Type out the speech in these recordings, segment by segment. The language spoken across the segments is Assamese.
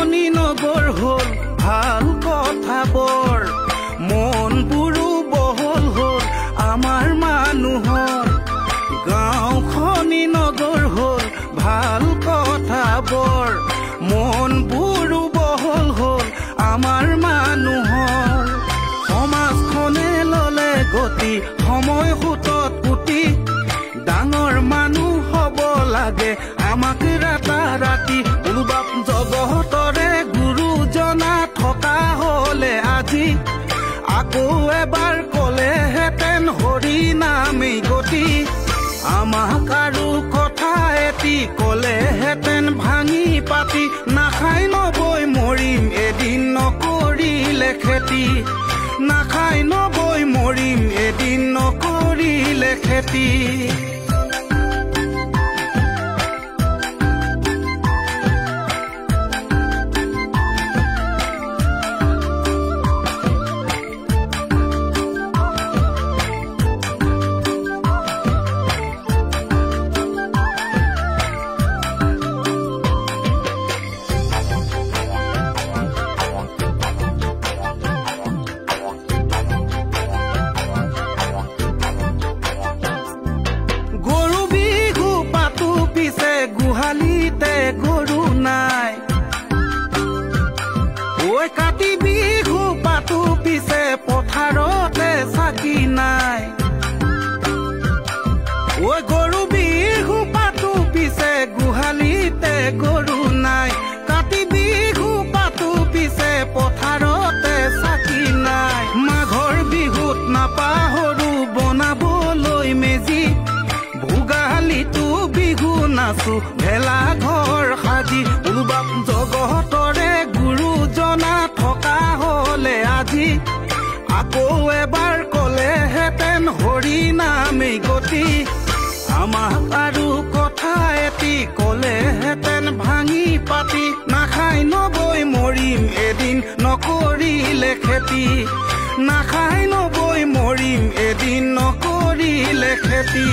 খনি নগৰ হ'ল ভাল কথাবোৰ মনবোৰো বহল হ'ল আমাৰ মানুহৰ গাঁও খনি নগৰ হ'ল ভাল কথাবোৰ মনবোৰো বহল হ'ল আমাৰ মানুহৰ সমাজখনে ললে গতি সময় সুতত পুতি ডাঙৰ মানুহ হ'ব লাগে আমাক ৰাতি উলবাপ জগতৰে গুৰুজনা থকা হলে আজি আকৌ এবাৰ কলেহেঁতেন হৰি নামেই গতি আমাক আৰু কথা এটি কলেহেঁতেন ভাঙি পাতি নাখাই নবৈ মৰিম এদিন নকৰিলে খেতি নাখাই নবৈ মৰিম এদিন নকৰিলে খেতি গুহালিতে গৰু নাই ঐ কাতি বিহু পাতো পিছে পথাৰতে চাকি নাই ঐ গৰু বিহু পাতো পিছে গুহালিতে গৰু নাই কাতি বিহু পাতো পিছে পথাৰতে চাকি নাই মাঘৰ বিহুত নাপাহৰো বনাবলৈ মেজি ভোগালীটো বিহু নাচো ভেলা ঘৰ সাজি উলবাপ জগতৰে গুৰুজনা থকা হলে আজি আকৌ এবাৰ কলেহেঁতেন হৰি নামেই গতি আমাক আৰু কথা এটি কলেহেঁতেন ভাঙি পাতি নাখাই নবৈ মৰিম এদিন নকৰিলে খেতি নাখাই নবৈ মৰিম এদিন নকৰিলে খেতি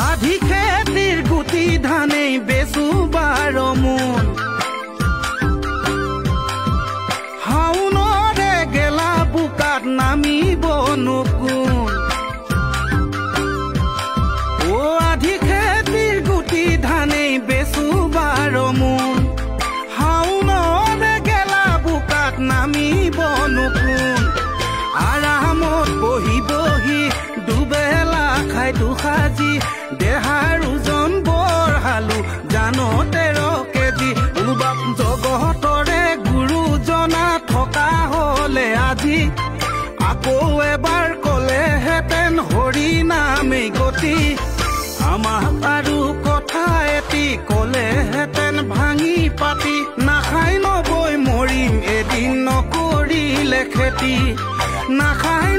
আধি খেতিৰ গুটি ধানেই বেচো 12 মোন হাউনৰে গেলা বুকাত নামিব নকুন ও আধি খেতিৰ গুটি ধানেই বেচো 12 মোন হাউনৰে গেলা বুকাত নামিব নকুন আৰামত বহি বহি দুবেলা খাই দুসাজি দেহাৰ ওজন বঢ়ালো জানো 13 কেজি উলবাপ জগতৰে গুৰুজনা থকা হলে আজি আকৌ এবাৰ কলেহেঁতেন হৰি নামেই গতি আমাক আৰু কথা এটি কলেহেঁতেন ভাঙি পাতি নাখাই নবৈ মৰিম এদিন নকৰিলে খেতি নাখাই